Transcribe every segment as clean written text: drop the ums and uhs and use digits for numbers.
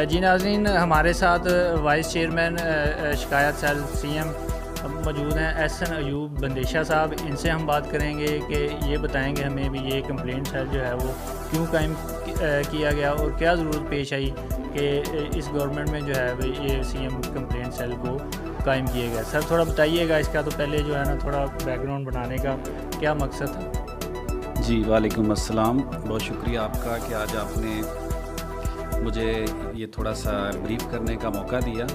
جی ناظرین، ہمارے ساتھ وائس چیئرمین شکایت سیل سی ایم موجود ہیں احسن ایوب بندیشہ صاحب. ان سے ہم بات کریں گے کہ یہ بتائیں گے ہمیں بھی یہ کمپلینٹ سیل جو ہے وہ کیوں قائم کیا گیا اور کیا ضرورت پیش آئی کہ اس گورنمنٹ میں جو ہے یہ سی ایم کمپلینٹ سیل کو قائم کیا گیا. سر تھوڑا بتائیے گا اس کا، تو پہلے جو ہے نا تھوڑا بیک گراؤنڈ بنانے کا کیا مقصد تھا؟ جی وعلیکم السلام، بہت شکریہ آپ کا کہ آج آپ نے مجھے یہ تھوڑا سا بریف کرنے کا موقع دیا.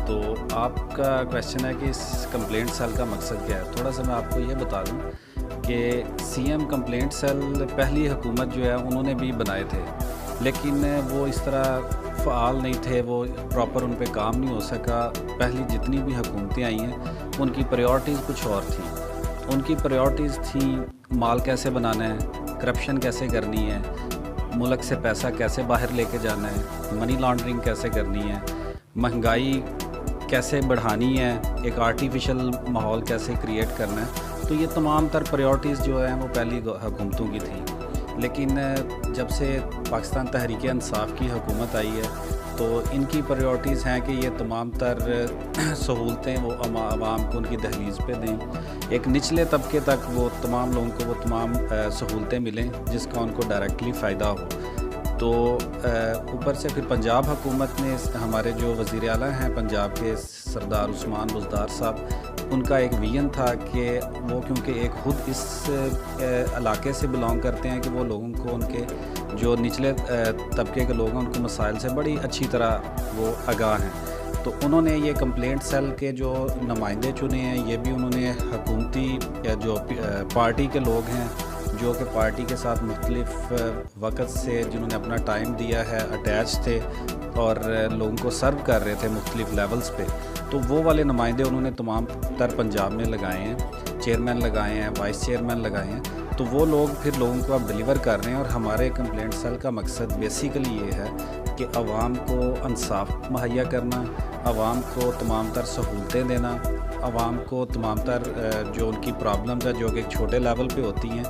تو آپ کا کویشچن ہے کہ اس کمپلینٹ سیل کا مقصد کیا ہے. تھوڑا سا میں آپ کو یہ بتا دوں کہ سی ایم کمپلینٹ سیل پہلی حکومت جو ہے انہوں نے بھی بنائے تھے، لیکن وہ اس طرح فعال نہیں تھے، وہ پراپر ان پہ کام نہیں ہو سکا. پہلی جتنی بھی حکومتیں آئی ہیں ان کی پریورٹیز کچھ اور تھیں. ان کی پریورٹیز تھیں مال کیسے بنانا ہے، کرپشن کیسے کرنی ہے، ملک سے پیسہ کیسے باہر لے کے جانا ہے، منی لانڈرنگ کیسے کرنی ہے، مہنگائی کیسے بڑھانی ہے، ایک آرٹیفیشل ماحول کیسے کریٹ کرنا ہے. تو یہ تمام تر پریورٹیز جو ہیں وہ پہلی حکومتوں کی تھیں. لیکن جب سے پاکستان تحریک انصاف کی حکومت آئی ہے تو ان کی پریورٹیز ہیں کہ یہ تمام تر سہولتیں وہ عوام کو ان کی دہلیز پہ دیں، ایک نچلے طبقے تک وہ تمام لوگوں کو وہ تمام سہولتیں ملیں جس کا ان کو ڈائریکٹلی فائدہ ہو. تو اوپر سے پھر پنجاب حکومت نے، ہمارے جو وزیر اعلیٰ ہیں پنجاب کے سردار عثمان بزدار صاحب، ان کا ایک ویژن تھا کہ وہ کیونکہ ایک خود اس علاقے سے بلانگ کرتے ہیں کہ وہ لوگوں کو ان کے جو نچلے طبقے کے لوگ ہیں ان کو مسائل سے بڑی اچھی طرح وہ آگاہ ہیں. تو انہوں نے یہ کمپلینٹ سیل کے جو نمائندے چنے ہیں یہ بھی انہوں نے حکومتی جو پارٹی کے لوگ ہیں جو کہ پارٹی کے ساتھ مختلف وقت سے جنہوں نے اپنا ٹائم دیا ہے، اٹیچ تھے اور لوگوں کو سرو کر رہے تھے مختلف لیولز پہ، تو وہ والے نمائندے انہوں نے تمام تر پنجاب میں لگائے ہیں. چیئرمین لگائے ہیں، وائس چیئرمین لگائے ہیں. تو وہ لوگ پھر لوگوں کو اب ڈیلیور کر رہے ہیں. اور ہمارے کمپلینٹ سیل کا مقصد بیسیکلی یہ ہے کہ عوام کو انصاف مہیا کرنا، عوام کو تمام تر سہولتیں دینا، عوام کو تمام تر جو ان کی پرابلمز ہے جو کہ ایک چھوٹے لیول پہ ہوتی ہیں.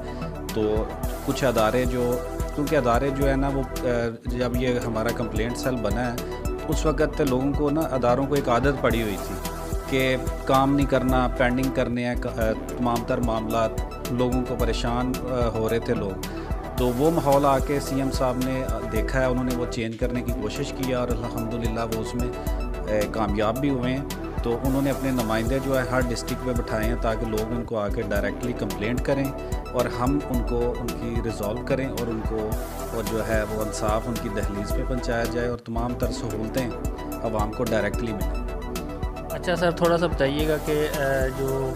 تو کچھ ادارے کیونکہ ادارے جو ہے نا وہ جب یہ ہمارا کمپلینٹ سیل بنا ہے اس وقت لوگوں کو نا اداروں کو ایک عادت پڑی ہوئی تھی کہ کام نہیں کرنا، پینڈنگ کرنے ہیں تمام تر معاملات، لوگوں کو پریشان ہو رہے تھے لوگ. تو وہ ماحول آ کے سی ایم صاحب نے دیکھا ہے، انہوں نے وہ چینج کرنے کی کوشش کی اور الحمدللہ وہ اس میں کامیاب بھی ہوئے ہیں. تو انہوں نے اپنے نمائندے جو ہے ہر ڈسٹرکٹ پہ بٹھائے ہیں تاکہ لوگ ان کو آ کے ڈائریکٹلی کمپلینٹ کریں اور ہم ان کی ریزالو کریں اور ان کو اور جو ہے وہ انصاف ان کی دہلیز پہ پہنچایا جائے اور تمام تر سہولتیں عوام کو ڈائریکٹلی ملیں. اچھا سر، تھوڑا سا بتائیے گا کہ جو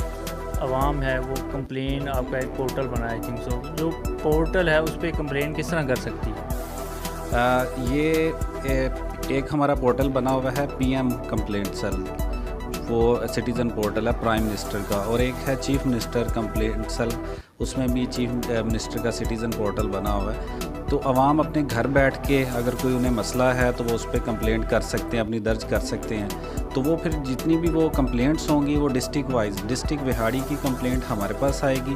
عوام ہے وہ کمپلین، آپ کا ایک پورٹل بنا ہے تھنک سو، جو پورٹل ہے اس پہ کمپلین کس طرح کر سکتی ہے؟ یہ ایک ہمارا پورٹل بنا ہوا ہے پی ایم کمپلینٹ سیل، وہ سٹیزن پورٹل ہے پرائم منسٹر کا، اور ایک ہے چیف منسٹر کمپلینٹ سیل، اس میں بھی چیف منسٹر کا سٹیزن پورٹل بنا ہوا ہے. تو عوام اپنے گھر بیٹھ کے اگر کوئی انہیں مسئلہ ہے تو وہ اس پہ کمپلینٹ کر سکتے ہیں، اپنی درج کر سکتے ہیں. تو وہ پھر جتنی بھی وہ کمپلینٹس ہوں گی وہ ڈسٹرکٹ وائز، ڈسٹرکٹ وہاڑی کی کمپلینٹ ہمارے پاس آئے گی،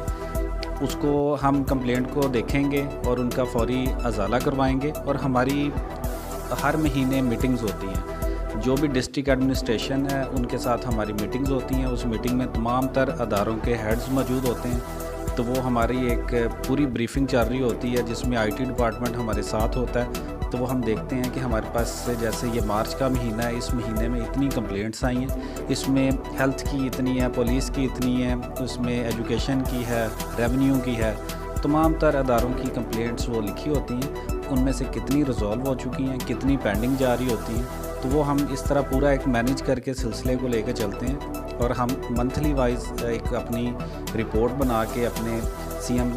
اس کو ہم کمپلینٹ کو دیکھیں گے اور ان کا فوری ازالہ کروائیں گے. اور ہماری ہر مہینے میٹنگز ہوتی ہیں، جو بھی ڈسٹرکٹ ایڈمنسٹریشن ہے ان کے ساتھ ہماری میٹنگز ہوتی ہیں. اس میٹنگ میں تمام تر اداروں کے ہیڈز موجود ہوتے ہیں. تو وہ ہماری ایک پوری بریفنگ چل رہی ہوتی ہے جس میں آئی ٹی ڈپارٹمنٹ ہمارے ساتھ ہوتا ہے. تو وہ ہم دیکھتے ہیں کہ ہمارے پاس جیسے یہ مارچ کا مہینہ ہے، اس مہینے میں اتنی کمپلینٹس آئی ہیں، اس میں ہیلتھ کی اتنی ہے، پولیس کی اتنی ہے، اس میں ایجوکیشن کی ہے، ریونیو کی ہے. تمام تر اداروں کی کمپلینٹس وہ لکھی ہوتی ہیں، ان میں سے کتنی ریزالو ہو چکی ہیں، کتنی پینڈنگ جاری ہوتی ہیں. تو وہ ہم اس طرح پورا ایک مینیج کر کے سلسلے کو لے کے چلتے ہیں اور ہم منتھلی وائز ایک اپنی رپورٹ بنا کے اپنے سی ایم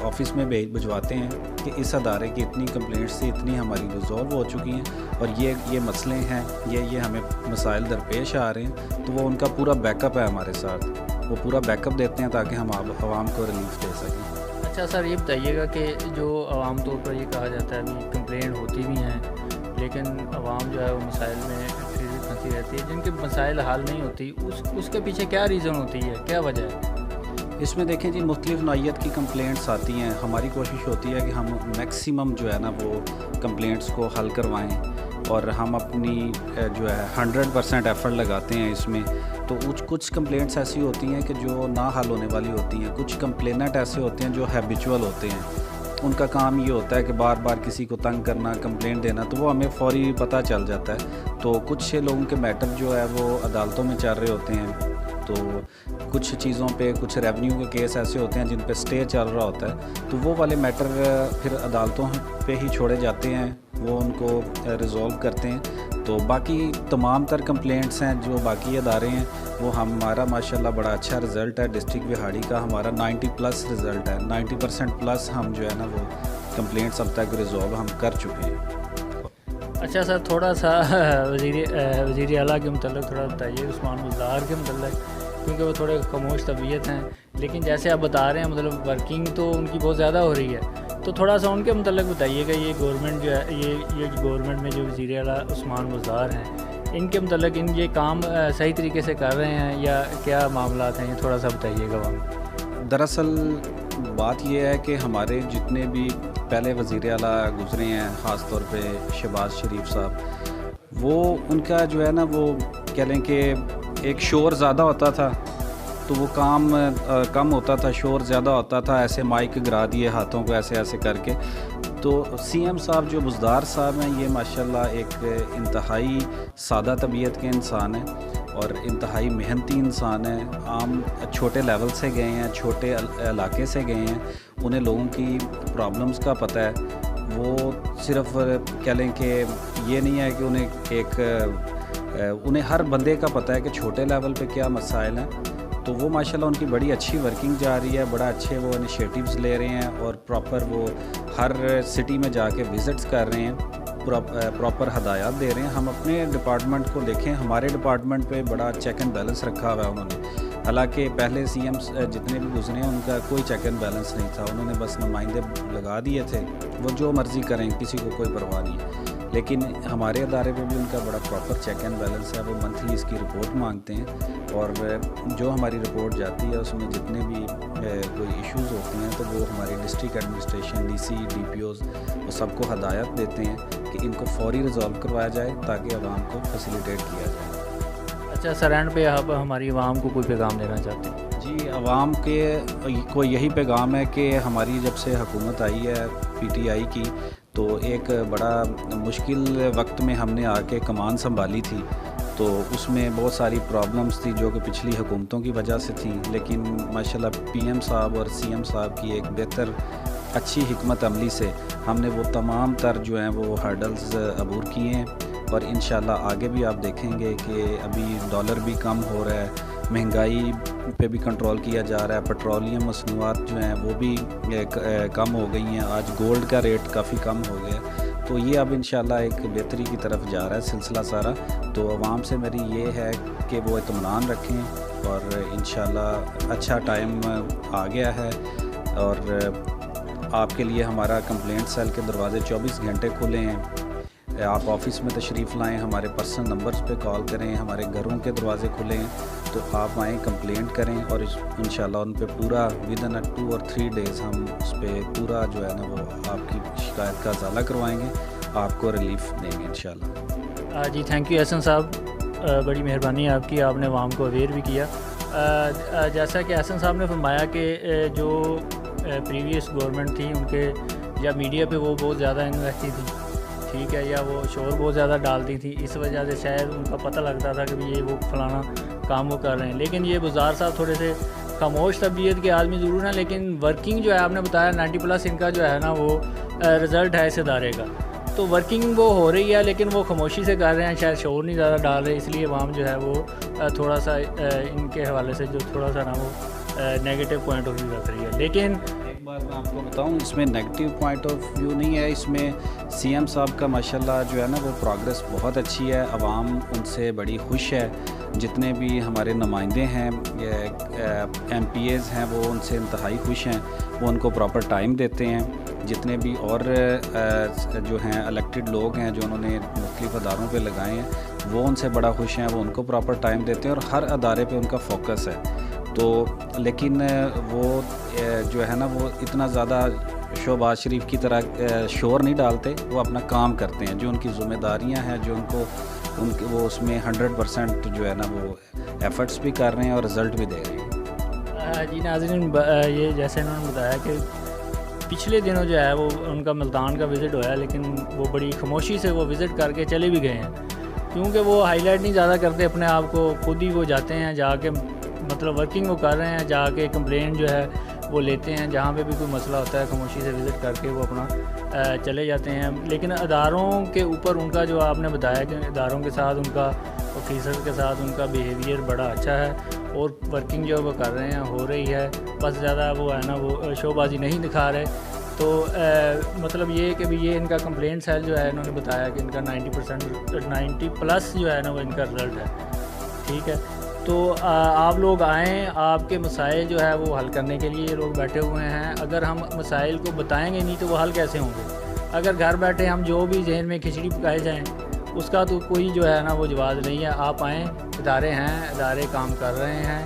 آفس میں بھجواتے ہیں کہ اس ادارے کی اتنی کمپلینٹس تھی، اتنی ہماری ریزالو ہو چکی ہیں اور یہ مسئلے ہیں، یہ ہمیں مسائل درپیش آ رہے ہیں. تو وہ ان کا پورا بیک اپ ہے ہمارے ساتھ، وہ پورا بیک اپ دیتے ہیں تاکہ ہم عوام کو ریلیف دے سکیں. اچھا سر، یہ بتائیے گا کہ جو عوام طور پر یہ کہا جاتا ہے ابھی کمپلینٹ ہوتی بھی ہیں لیکن عوام جو ہے وہ مسائل میں پھنسی رہتی ہے، جن کے مسائل حل نہیں ہوتی، اس کے پیچھے کیا ریزن ہوتی ہے، کیا وجہ ہے؟ اس میں دیکھیں جی مختلف نوعیت کی کمپلینٹس آتی ہیں. ہماری کوشش ہوتی ہے کہ ہم میکسیمم جو ہے نا وہ کمپلینٹس کو حل کروائیں, اور ہم اپنی جو ہے 100% ایفرٹ لگاتے ہیں اس میں. تو کچھ کمپلینٹس ایسی ہوتی ہیں کہ جو نہ حل ہونے والی ہوتی ہیں. کچھ کمپلیننٹ ایسے ہوتے ہیں جو ہیبیچول ہوتے ہیں, ان کا کام یہ ہوتا ہے کہ بار بار کسی کو تنگ کرنا, کمپلینٹ دینا, تو وہ ہمیں فوری پتہ چل جاتا ہے. تو کچھ لوگوں کے میٹر جو ہے وہ عدالتوں میں چل رہے ہوتے ہیں. تو کچھ چیزوں پہ, کچھ ریونیو کے کیس ایسے ہوتے ہیں جن پہ سٹے چل رہا ہوتا ہے, تو وہ والے میٹر پھر عدالتوں پہ ہی چھوڑے جاتے ہیں, وہ ان کو ریزولو کرتے ہیں. تو باقی تمام تر کمپلینٹس ہیں جو باقی ادارے ہیں وہ ہمارا ماشاءاللہ بڑا اچھا رزلٹ ہے. ڈسٹرکٹ بہاڑی کا ہمارا 90+ رزلٹ ہے. 90% ہم جو ہے نا وہ کمپلینٹس اب تک ریزولو ہم کر چکے ہیں. اچھا سر, تھوڑا سا وزیر اعلیٰ کے متعلق تھوڑا بتائیے, عثمان بزدار کے متعلق, کیونکہ وہ تھوڑے خاموش طبیعت ہیں, لیکن جیسے آپ بتا رہے ہیں مطلب ورکنگ تو ان کی بہت زیادہ ہو رہی ہے. تو تھوڑا سا ان کے متعلق بتائیے گا. یہ گورنمنٹ جو ہے, یہ گورنمنٹ میں جو وزیر اعلیٰ عثمان بزدار ہیں, ان کے متعلق یہ کام صحیح طریقے سے کر رہے ہیں یا کیا معاملات ہیں, یہ تھوڑا سا بتائیے گا. دراصل بات یہ ہے کہ ہمارے جتنے بھی پہلے وزیر اعلیٰ گزرے ہیں, خاص طور پہ شہباز شریف صاحب, وہ ان کا جو ہے نا وہ کہہ لیں کہ ایک شور زیادہ ہوتا تھا تو وہ کام کم ہوتا تھا, شور زیادہ ہوتا تھا, ایسے مائک گرا دیے ہاتھوں کو ایسے ایسے کر کے. تو سی ایم صاحب جو بزدار صاحب ہیں, یہ ماشاءاللہ ایک انتہائی سادہ طبیعت کے انسان ہیں اور انتہائی محنتی انسان ہیں. عام چھوٹے لیول سے گئے ہیں, چھوٹے علاقے سے گئے ہیں, انہیں لوگوں کی پرابلمز کا پتہ ہے. وہ صرف کہہ لیں کہ یہ نہیں ہے کہ انہیں ہر بندے کا پتہ ہے کہ چھوٹے لیول پہ کیا مسائل ہیں. تو وہ ماشاءاللہ ان کی بڑی اچھی ورکنگ جا رہی ہے, بڑا اچھے وہ انیشیٹیوز لے رہے ہیں اور پراپر وہ ہر سٹی میں جا کے وزٹس کر رہے ہیں, پراپر ہدایات دے رہے ہیں. ہم اپنے ڈپارٹمنٹ کو دیکھیں, ہمارے ڈپارٹمنٹ پہ بڑا چیک اینڈ بیلنس رکھا ہوا ہے انہوں نے. حالانکہ پہلے سی ایم جتنے بھی گزرے ہیں ان کا کوئی چیک اینڈ بیلنس نہیں تھا, انہوں نے بس نمائندے لگا دیے تھے, وہ جو مرضی کریں, کسی کو کوئی پرواہ نہیں ہے. لیکن ہمارے ادارے پہ بھی ان کا بڑا پراپر چیک اینڈ بیلنس ہے. وہ منتھلی اس کی رپورٹ مانگتے ہیں اور جو ہماری رپورٹ جاتی ہے اس میں جتنے بھی کوئی ایشوز ہوتے ہیں تو وہ ہمارے district administration, D C, D P Os, وہ سب کو ہدایت دیتے ہیں کہ ان کو فوری ریزالو کروایا جائے تاکہ عوام کو فیسیلیٹیٹ کیا جائے. اچھا سر, اینڈ پہ آپ ہماری عوام کو کوئی پیغام دینا چاہتے ہیں؟ جی, عوام کے کو یہی پیغام ہے کہ ہماری جب سے حکومت آئی ہے پی ٹی آئی کی, تو ایک بڑا مشکل وقت میں ہم نے آ کے کمان سنبھالی تھی. تو اس میں بہت ساری پرابلمز تھی جو کہ پچھلی حکومتوں کی وجہ سے تھیں, لیکن ماشاءاللہ پی ایم صاحب اور سی ایم صاحب کی ایک بہتر اچھی حکمت عملی سے ہم نے وہ تمام تر جو ہیں وہ ہرڈلز عبور کیے ہیں. اور انشاءاللہ آگے بھی آپ دیکھیں گے کہ ابھی ڈالر بھی کم ہو رہا ہے, مہنگائی پہ بھی کنٹرول کیا جا رہا ہے, پیٹرولیم مصنوعات جو ہیں وہ بھی کم ہو گئی ہیں, آج گولڈ کا ریٹ کافی کم ہو گیا. تو یہ اب انشاءاللہ ایک بہتری کی طرف جا رہا ہے سلسلہ سارا. تو عوام سے میری یہ ہے کہ وہ اطمینان رکھیں اور انشاءاللہ اچھا ٹائم آ گیا ہے. اور آپ کے لیے ہمارا کمپلینٹ سیل کے دروازے 24 گھنٹے کھلے ہیں. آپ آفس میں تشریف لائیں, ہمارے پرسنل نمبرز پہ کال کریں, ہمارے گھروں کے دروازے کھلے ہیں, تو آپ آئیں, کمپلینٹ کریں اور انشاءاللہ ان پہ پورا ودن 2 اور 3 ڈیز ہم اس پہ پورا جو ہے نا وہ آپ کی شکایت کا ازالہ کروائیں گے, آپ کو ریلیف دیں گے انشاءاللہ. جی تھینک یو احسن صاحب, بڑی مہربانی ہے آپ کی, آپ نے عوام کو اویئر بھی کیا. جیسا کہ احسن صاحب نے فرمایا کہ جو پریویس گورنمنٹ تھی ان کے یا میڈیا پہ وہ بہت زیادہ ان رہتی تھی, ٹھیک ہے, یا وہ شور بہت زیادہ ڈالتی تھی, اس وجہ سے شاید ان کا پتہ لگتا تھا کہ یہ وہ فلانا کام وہ کر رہے ہیں. لیکن یہ بزدار صاحب تھوڑے سے خاموش طبیعت کے آدمی ضرور ہیں, لیکن ورکنگ جو ہے آپ نے بتایا 90+ ان کا جو ہے نا وہ رزلٹ ہے اس ادارے کا. تو ورکنگ وہ ہو رہی ہے لیکن وہ خاموشی سے کر رہے ہیں, شاید شور نہیں زیادہ ڈال رہے, اس لیے عوام جو ہے وہ تھوڑا سا ان کے حوالے سے جو تھوڑا سا نا وہ نیگیٹو پوائنٹ آف ویو رکھ رہی ہے. لیکن ایک بات میں آپ کو بتاؤں, اس میں نیگیٹو پوائنٹ آف ویو نہیں ہے, اس میں سی ایم صاحب کا ماشاءاللہ جو ہے نا وہ پروگرس بہت اچھی ہے. عوام ان سے بڑی خوش ہے, جتنے بھی ہمارے نمائندے ہیں, ایم پی ایز ہیں, وہ ان سے انتہائی خوش ہیں, وہ ان کو پراپر ٹائم دیتے ہیں. جتنے بھی اور جو ہیں الیکٹڈ لوگ ہیں جو انہوں نے مختلف اداروں پہ لگائے ہیں, وہ ان سے بڑا خوش ہیں, وہ ان کو پراپر ٹائم دیتے ہیں اور ہر ادارے پہ ان کا فوکس ہے. تو لیکن وہ جو ہے نا وہ اتنا زیادہ شہباز شریف کی طرح شور نہیں ڈالتے، وہ اپنا کام کرتے ہیں، جو ان کی ذمہ داریاں ہیں، جو ان کے وہ اس میں 100% جو ہے نا وہ ایفرٹس بھی کر رہے ہیں اور رزلٹ بھی دے رہے ہیں۔ جی ناظرین، یہ جیسے انہوں نے بتایا کہ پچھلے دنوں جو ہے وہ ان کا ملتان کا وزٹ ہوا ہے، لیکن وہ بڑی خاموشی سے وہ وزٹ کر کے چلے بھی گئے ہیں، کیونکہ وہ ہائی لائٹ نہیں زیادہ کرتے اپنے آپ کو، خود ہی وہ جاتے ہیں، جا کے مطلب ورکنگ وہ کر رہے ہیں، جا کے کمپلین جو ہے وہ لیتے ہیں، جہاں پہ بھی کوئی مسئلہ ہوتا ہے خاموشی سے وزٹ کر کے وہ اپنا چلے جاتے ہیں۔ لیکن اداروں کے اوپر ان کا جو آپ نے بتایا کہ اداروں کے ساتھ ان کا آفیسر کے ساتھ ان کا بیہیویئر بڑا اچھا ہے، اور ورکنگ جو وہ کر رہے ہیں ہو رہی ہے، بس زیادہ وہ ہے نا وہ شو بازی نہیں دکھا رہے۔ تو مطلب یہ کہ بھی یہ ان کا کمپلین سیل جو ہے انہوں نے بتایا کہ ان کا 90+ جو ہے نا وہ ان کا رزلٹ ہے، ٹھیک ہے۔ تو آپ لوگ آئیں، آپ کے مسائل جو ہے وہ حل کرنے کے لیے یہ لوگ بیٹھے ہوئے ہیں۔ اگر ہم مسائل کو بتائیں گے نہیں تو وہ حل کیسے ہوں گے؟ اگر گھر بیٹھے ہم جو بھی ذہن میں کھچڑی پکائے جائیں اس کا تو کوئی جو ہے نا وہ جواز نہیں ہے۔ آپ آئیں، ادارے ہیں، ادارے کام کر رہے ہیں،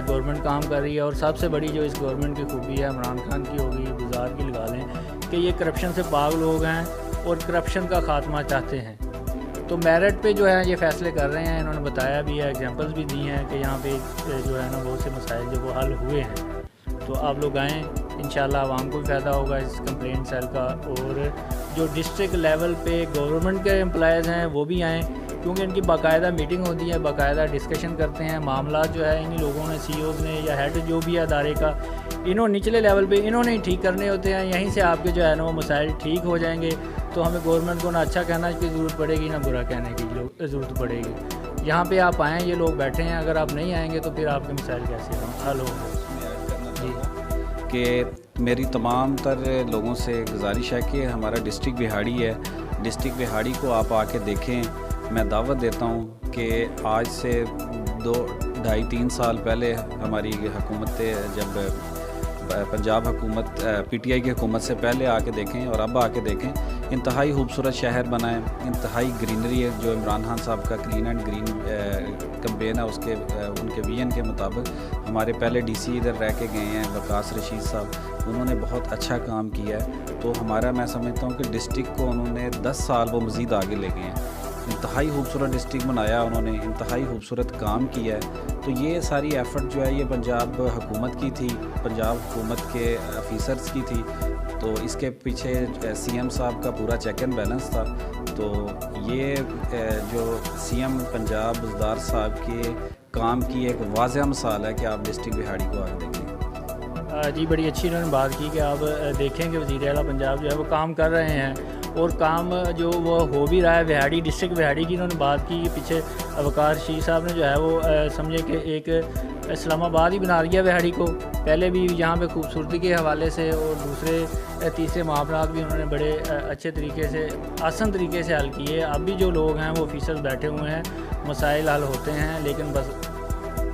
گورنمنٹ کام کر رہی ہے، اور سب سے بڑی جو اس گورنمنٹ کی خوبی ہے، عمران خان کی ہوگی، گزار کی لگا لیں، کہ یہ کرپشن سے پاک لوگ ہیں اور کرپشن کا خاتمہ چاہتے ہیں۔ تو میرٹ پہ جو ہے یہ فیصلے کر رہے ہیں، انہوں نے بتایا بھی ہے، ایگزامپلز بھی دی ہیں کہ یہاں پہ جو ہے نا بہت سے مسائل جو وہ حل ہوئے ہیں۔ تو آپ لوگ آئیں، انشاءاللہ عوام کو بھی فائدہ ہوگا اس کمپلین سیل کا، اور جو ڈسٹرکٹ لیول پہ گورنمنٹ کے امپلائیز ہیں وہ بھی آئیں، کیونکہ ان کی باقاعدہ میٹنگ ہوتی ہے، باقاعدہ ڈسکشن کرتے ہیں، معاملات جو ہے انہی لوگوں نے، سی اوز نے یا ہیڈ جو بھی ہے ادارے کا، انہوں نچلے لیول پہ انہوں نے ٹھیک کرنے ہوتے ہیں۔ یہیں سے آپ کے جو ہے نا وہ مسائل ٹھیک ہو جائیں گے، تو ہمیں گورنمنٹ کو نہ اچھا کہنا کی ضرورت پڑے گی، نہ برا کہنے کی ضرورت پڑے گی۔ یہاں پہ آپ آئیں، یہ لوگ بیٹھے ہیں، اگر آپ نہیں آئیں گے تو پھر آپ کے مسائل کیسے حل ہوں گے؟ جی، کہ میری تمام تر لوگوں سے گزارش ہے کہ ہمارا ڈسٹرکٹ بہاڑی ہے، ڈسٹرکٹ بہاڑی کو آپ آ کے دیکھیں۔ میں دعوت دیتا ہوں کہ آج سے 2-2.5-3 سال پہلے ہماری حکومت، جب پنجاب حکومت پی ٹی آئی کی حکومت سے پہلے آ کے دیکھیں اور اب آ کے دیکھیں، انتہائی خوبصورت شہر بنا ہے، انتہائی گرینری ہے، جو عمران خان صاحب کا کلین اینڈ گرین کمپین ہے، اس کے ان کے ویژن کے مطابق ہمارے پہلے ڈی سی ادھر رہ کے گئے ہیں وقاص رشید صاحب، انہوں نے بہت اچھا کام کیا ہے۔ تو ہمارا، میں سمجھتا ہوں کہ ڈسٹرکٹ کو انہوں نے 10 سال وہ مزید آگے لے گئے ہیں، انتہائی خوبصورت ڈسٹرکٹ بنایا انہوں نے، انتہائی خوبصورت کام کیا ہے۔ تو یہ ساری ایفرٹ جو ہے یہ پنجاب حکومت کی تھی، پنجاب حکومت کے آفیسرز کی تھی، تو اس کے پیچھے سی ایم صاحب کا پورا چیک اینڈ بیلنس تھا۔ تو یہ جو سی ایم پنجاب بزدار صاحب کے کام کی ایک واضح مثال ہے کہ آپ ڈسٹرکٹ بہاڑی کو آگے دیکھیں۔ جی بڑی اچھی انہوں نے بات کی کہ آپ دیکھیں کہ وزیر اعلیٰ پنجاب جو ہے وہ کام کر رہے ہیں، اور کام جو وہ ہو بھی رہا ہے۔ بہاڑی ڈسٹرکٹ بہاڑی کی انہوں نے بات کی کہ پیچھے وقار رشید صاحب نے جو ہے وہ سمجھے کہ ایک اسلام آباد ہی بنا دیا بہاڑی کو۔ پہلے بھی یہاں پہ خوبصورتی کے حوالے سے اور دوسرے تیسرے معاملات بھی انہوں نے بڑے اچھے طریقے سے، آسان طریقے سے حل کیے۔ اب بھی جو لوگ ہیں وہ آفیسرز بیٹھے ہوئے ہیں، مسائل حل ہوتے ہیں، لیکن بس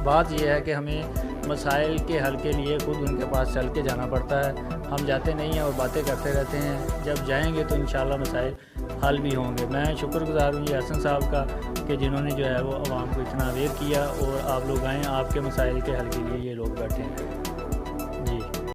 بات یہ ہے کہ ہمیں مسائل کے حل کے لیے خود ان کے پاس چل کے جانا پڑتا ہے۔ ہم جاتے نہیں ہیں اور باتیں کرتے رہتے ہیں، جب جائیں گے تو انشاءاللہ مسائل حل بھی ہوں گے۔ میں شکر گزار ہوں یہ حسن صاحب کا کہ جنہوں نے جو ہے وہ عوام کو اتنا اویئر کیا، اور آپ لوگ آئیں، آپ کے مسائل کے حل کے لیے یہ لوگ بیٹھے ہیں۔